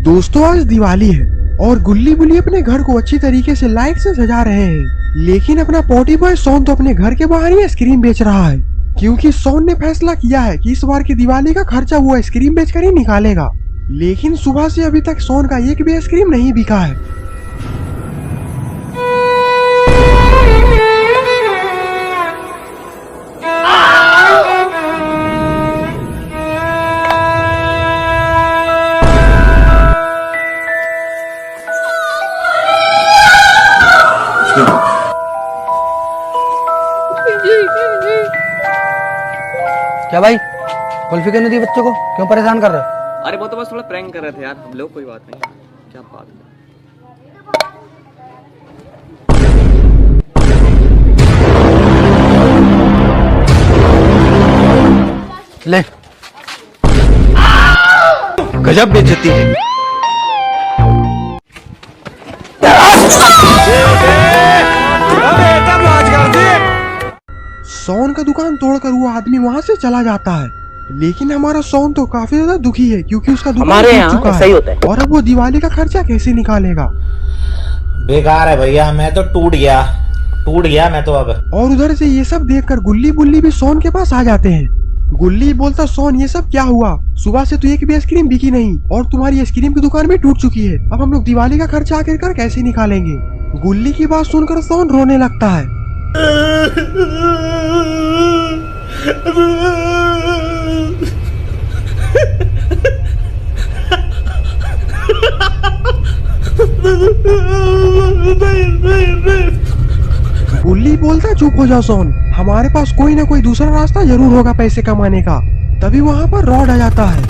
दोस्तों आज दिवाली है और गुल्ली बुल्ली अपने घर को अच्छी तरीके से लाइट से सजा रहे हैं, लेकिन अपना पॉटी बॉय सोन तो अपने घर के बाहर ही आइसक्रीम बेच रहा है, क्योंकि सोन ने फैसला किया है कि इस बार की दिवाली का खर्चा वो आइसक्रीम बेचकर ही निकालेगा। लेकिन सुबह से अभी तक सोन का एक भी आइसक्रीम नहीं बिका है। क्या भाई, कुल्फी क्यों नहीं दी बच्चों को? क्यों परेशान कर रहे हो? अरे वो तो बस थोड़ा प्रैंक कर रहे थे यार हम लोग, कोई बात नहीं। क्या बात है। ले, गजब बेइज्जती है। सोन का दुकान तोड़कर वो आदमी वहाँ से चला जाता है, लेकिन हमारा सोन तो काफी ज्यादा दुखी है क्योंकि उसका दुकान टूट चुका है। सही होता है। और अब वो दिवाली का खर्चा कैसे निकालेगा? बेकार है भैया, मैं तो टूट गया मैं तो अब। और उधर से ये सब देखकर गुल्ली बुल्ली भी सोन के पास आ जाते हैं। गुल्ली बोलता, सोन ये सब क्या हुआ? सुबह से तो एक भी आइसक्रीम बिकी नहीं और तुम्हारी आइसक्रीम की दुकान भी टूट चुकी है। अब हम लोग दिवाली का खर्चा आखिरकार कैसे निकालेंगे? गुल्ली की बात सुनकर सोन रोने लगता है। गुल्ली बोलता, चुप हो जाओ सोन, हमारे पास कोई ना कोई दूसरा रास्ता जरूर होगा पैसे कमाने का। तभी वहाँ पर रॉड आ जाता है।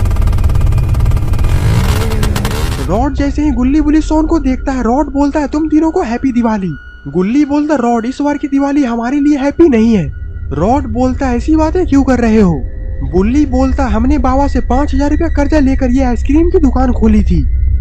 रॉड जैसे ही गुल्ली बुल्ली सोन को देखता है, रॉड बोलता है, तुम तीनों को हैप्पी दिवाली। गुल्ली बोलता, रॉड इस बार की दिवाली हमारे लिए हैप्पी नहीं है। रॉड बोलता, ऐसी बातें क्यों कर रहे हो? बुल्ली बोलता, हमने बाबा से 5,000 रुपया कर्जा लेकर ये आइसक्रीम की दुकान खोली थी,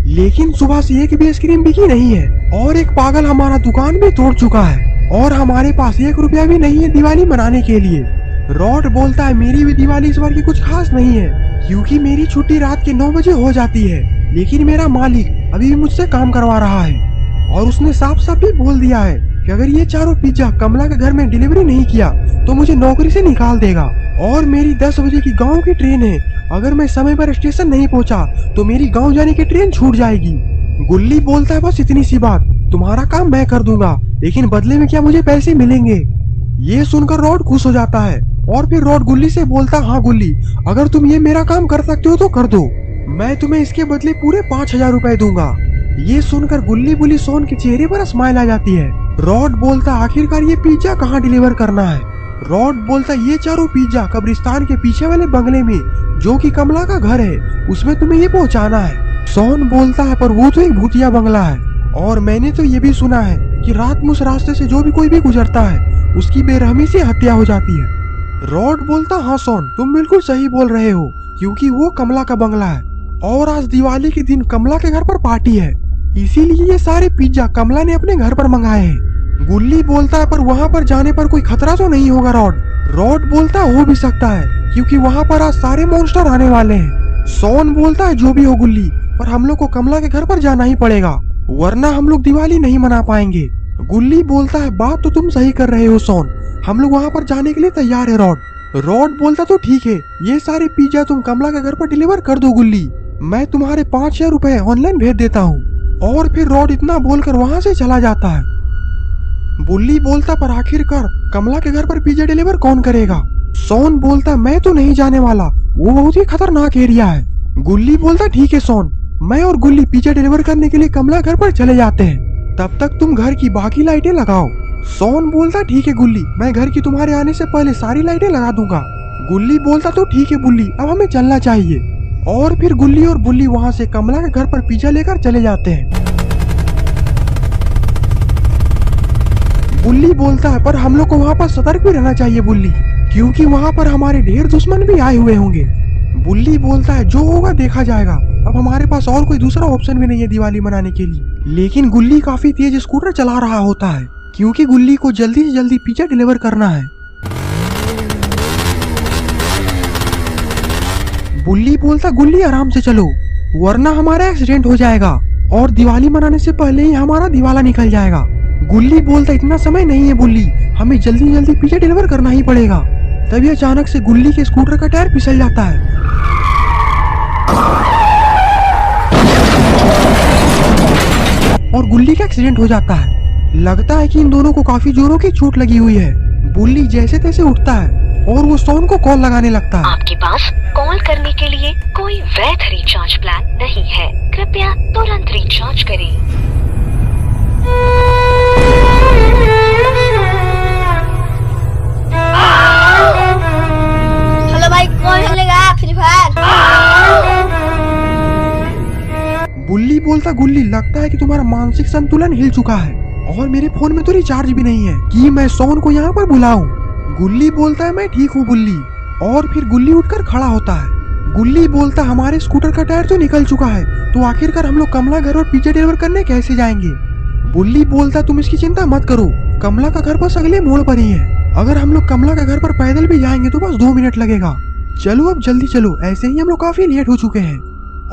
लेकिन सुबह से एक भी आइसक्रीम बिकी नहीं है और एक पागल हमारा दुकान भी तोड़ चुका है और हमारे पास 1 रुपया भी नहीं है दिवाली मनाने के लिए। रॉड बोलता है, मेरी भी दिवाली इस बार की कुछ खास नहीं है क्योंकि मेरी छुट्टी रात के 9 बजे हो जाती है, लेकिन मेरा मालिक अभी भी मुझसे काम करवा रहा है और उसने साफ साफ भी बोल दिया है कि अगर ये चारों पिज्जा कमला के घर में डिलीवरी नहीं किया तो मुझे नौकरी से निकाल देगा। और मेरी 10 बजे की गांव की ट्रेन है, अगर मैं समय पर स्टेशन नहीं पहुंचा तो मेरी गांव जाने की ट्रेन छूट जाएगी। गुल्ली बोलता है, बस इतनी सी बात, तुम्हारा काम मैं कर दूंगा, लेकिन बदले में क्या मुझे पैसे मिलेंगे? ये सुनकर रॉड खुश हो जाता है और फिर रॉड गुल्ली से बोलता, हाँ गुल्ली, अगर तुम ये मेरा काम कर सकते हो तो कर दो, मैं तुम्हें इसके बदले पूरे 5,000 रुपए दूंगा। ये सुनकर गुल्ली बुल्ली सोन के चेहरे पर स्माइल आ जाती है। रॉड बोलता, आखिरकार ये पिज्जा कहाँ डिलीवर करना है? रॉड बोलता, ये चारों पिज्जा कब्रिस्तान के पीछे वाले बंगले में, जो कि कमला का घर है, उसमें तुम्हें ये पहुंचाना है। सोन बोलता है, पर वो तो एक भूतिया बंगला है और मैंने तो ये भी सुना है कि रात में उस रास्ते से जो भी कोई भी गुजरता है उसकी बेरहमी से हत्या हो जाती है। रॉड बोलता, हाँ सोन, तुम बिल्कुल सही बोल रहे हो क्योंकि वो कमला का बंगला है और आज दिवाली के दिन कमला के घर पर पार्टी है, इसीलिए ये सारे पिज्जा कमला ने अपने घर पर मंगाए हैं। गुल्ली बोलता है, पर वहाँ पर जाने पर कोई खतरा तो नहीं होगा रॉड? रॉड बोलता है, हो भी सकता है क्योंकि वहाँ पर आज सारे मॉन्स्टर आने वाले हैं। सोन बोलता है, जो भी हो गुल्ली, पर हम लोग को कमला के घर पर जाना ही पड़ेगा वरना हम लोग दिवाली नहीं मना पाएंगे। गुल्ली बोलता है, बात तो तुम सही कर रहे हो सोन, हम लोग वहाँ पर जाने के लिए तैयार है रॉड। रॉड बोलता, तो ठीक है, ये सारे पिज्जा तुम कमला के घर पर डिलीवर कर दो गुल्ली, मैं तुम्हारे 5,000 रुपए ऑनलाइन भेज देता हूँ। और फिर रॉड इतना बोलकर वहाँ से चला जाता है। बुल्ली बोलता, पर आखिरकार कमला के घर पर पिज्जा डिलीवर कौन करेगा? सोन बोलता, मैं तो नहीं जाने वाला, वो बहुत ही खतरनाक एरिया है। गुल्ली बोलता, ठीक है सोन, मैं और गुल्ली पिज्जा डिलीवर करने के लिए कमला घर पर चले जाते हैं, तब तक तुम घर की बाकी लाइटें लगाओ। सोन बोलता, ठीक है गुल्ली, मैं घर की तुम्हारे आने से पहले सारी लाइटें लगा दूंगा। गुल्ली बोलता, तो ठीक है बुल्ली, अब हमें चलना चाहिए। और फिर गुल्ली और बुल्ली वहाँ से कमला के घर पर पिज्जा लेकर चले जाते हैं। बुल्ली बोलता है, पर हम लोग को वहाँ पर सतर्क भी रहना चाहिए बुल्ली, क्योंकि वहाँ पर हमारे ढेर दुश्मन भी आए हुए होंगे। बुल्ली बोलता है, जो होगा देखा जाएगा, अब हमारे पास और कोई दूसरा ऑप्शन भी नहीं है दिवाली मनाने के लिए। लेकिन गुल्ली काफी तेज स्कूटर चला रहा होता है क्योंकि गुल्ली को जल्दी से जल्दी पिज्जा डिलीवर करना है। बुल्ली बोलता, गुल्ली आराम से चलो, वरना हमारा एक्सीडेंट हो जाएगा और दिवाली मनाने से पहले ही हमारा दिवाला निकल जाएगा। गुल्ली बोलता इतना समय नहीं है बुल्ली, हमें जल्दी जल्दी पिज्जा डिलीवर करना ही पड़ेगा। तभी अचानक से गुल्ली के स्कूटर का टायर फिसल जाता है और गुल्ली का एक्सीडेंट हो जाता है। लगता है कि इन दोनों को काफी जोरों की चोट लगी हुई है। बुल्ली जैसे तैसे उठता है और वो सोन को कॉल लगाने लगता है। आपके पास कॉल करने के लिए कोई वैध रिचार्ज प्लान नहीं है, कृपया तुरंत रिचार्ज करें। हेलो भाई, कौन खेलेगा फ्री फायर? बुल्ली बोलता गुल्ली लगता है कि तुम्हारा मानसिक संतुलन हिल चुका है और मेरे फोन में तो रिचार्ज भी नहीं है कि मैं सोन को यहाँ पर बुलाऊं। गुल्ली बोलता है मैं ठीक हूँ बुल्ली, और फिर गुल्ली उठकर खड़ा होता है। गुल्ली बोलता हमारे स्कूटर का टायर तो निकल चुका है, तो आखिरकार हम लोग कमला घर और पिज्जा डिलीवर करने कैसे जाएंगे। बुल्ली बोलता तुम इसकी चिंता मत करो, कमला का घर बस अगले मोड़ पर ही है। अगर हम लोग कमला का घर पर पैदल भी जाएंगे तो बस 2 मिनट लगेगा। चलो अब जल्दी चलो, ऐसे ही हम लोग काफी लेट हो चुके हैं।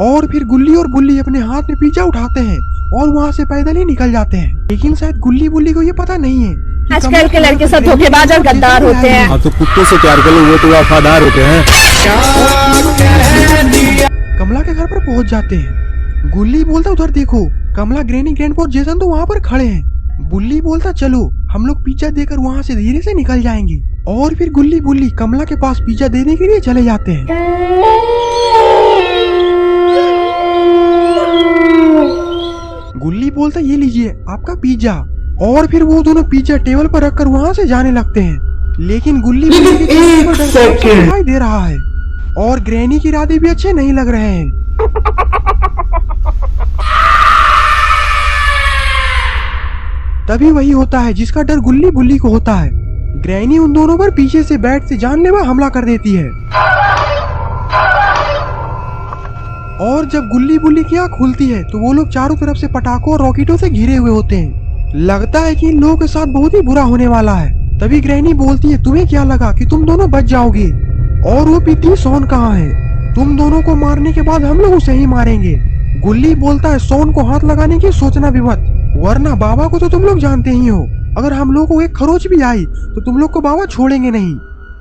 और फिर गुल्ली और बुल्ली अपने हाथ में पिज्जा उठाते हैं और वहाँ से पैदल ही निकल जाते हैं। लेकिन शायद गुल्ली बुल्ली को ये पता नहीं है कि आजकल के लड़के सब धोखेबाज और गद्दार होते हैं। आप तो कुत्ते से प्यार कर लो, वो तो वफादार होते हैं। कमला के घर पर पहुंच जाते हैं। गुल्ली बोलता उधर देखो, कमला, ग्रैनी, ग्रैंडपा और जेसन तो वहाँ पर खड़े हैं। बुल्ली बोलता चलो हम लोग पिज्जा देकर वहाँ से धीरे से निकल जाएंगे। और फिर गुल्ली बुल्ली कमला के पास पिज्जा देने के लिए चले जाते हैं। गुल्ली बोलता ये लीजिए आपका पिज्जा, और फिर वो दोनों पिज्जा टेबल पर रखकर वहाँ से जाने लगते हैं। लेकिन गुल्ली बुल्ली के चेहरे पर डर दिखाई दे रहा है और ग्रैनी के इरादे भी अच्छे नहीं लग रहे हैं। तभी वही होता है जिसका डर गुल्ली बुल्ली को होता है। ग्रैनी उन दोनों पर पीछे से बैट से जानलेवा हमला कर देती है और जब गुल्ली बुल्ली की आँख खुलती है तो वो लोग चारों तरफ से पटाखों और रॉकेटों से घिरे हुए होते हैं। लगता है कि इन लोगों के साथ बहुत ही बुरा होने वाला है। तभी ग्रैनी बोलती है तुम्हें क्या लगा कि तुम दोनों बच जाओगे, और वो पीती सोन कहाँ है? तुम दोनों को मारने के बाद हम लोग उसे ही मारेंगे। गुल्ली बोलता है सोन को हाथ लगाने की सोचना भी मत, वरना बाबा को तो तुम लोग जानते ही हो, अगर हम लोग को एक खरोच भी आई तो तुम लोग को बाबा छोड़ेंगे नहीं।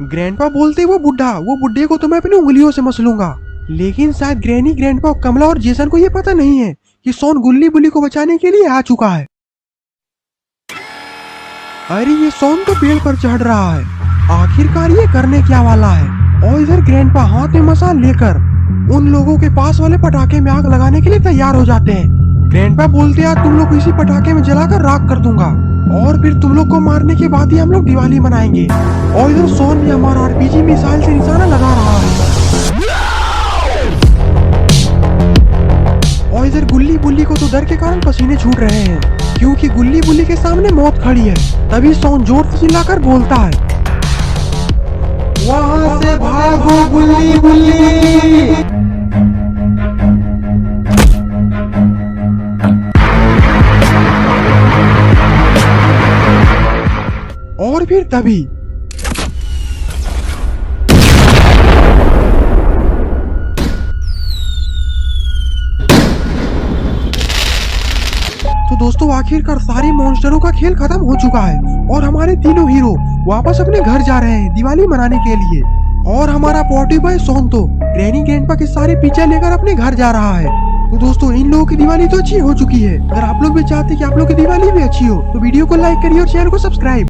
ग्रैंडपा बोलते वो बुढ़े को तो मैं अपनी उंगलियों से मसलूंगा। लेकिन शायद ग्रैनी, ग्रैंडपा, कमला और जेसन को ये पता नहीं है कि सोन गुल्ली बुल्ली को बचाने के लिए आ चुका है। अरे ये सोन तो पेड़ पर चढ़ रहा है, आखिरकार ये करने क्या वाला है। और इधर ग्रैंडपा हाथ में मसाल लेकर उन लोगों के पास वाले पटाखे में आग लगाने के लिए तैयार हो जाते हैं। ग्रैंडपा बोलते हैं तुम लोग को इसी पटाखे में जलाकर राख कर दूंगा और फिर तुम लोग को मारने के बाद ही हम लोग दिवाली मनाएंगे। और इधर सोन भी हमारा आरपीजी मिसाइल से निशाना लगा रहा है और इधर गुल्ली बुल्ली को तो डर के कारण पसीने छूट रहे हैं क्योंकि गुल्ली बुल्ली के सामने मौत खड़ी है। तभी सोन जोर से चिल्लाकर बोलता है वहाँ से भागो गुल्ली बुल्ली। और फिर तभी तो दोस्तों आखिरकार सारे मॉन्स्टरों का खेल खत्म हो चुका है और हमारे तीनों हीरो वापस अपने घर जा रहे हैं दिवाली मनाने के लिए। और हमारा पॉटी बॉय सोन तो ग्रैनी, ग्रैंडपा के सारे पिज्जा लेकर अपने घर जा रहा है। तो दोस्तों इन लोगों की दिवाली तो अच्छी हो चुकी है। अगर आप लोग भी चाहते हैं कि आप लोग की दिवाली भी अच्छी हो तो वीडियो को लाइक करिए और चैनल को सब्सक्राइब।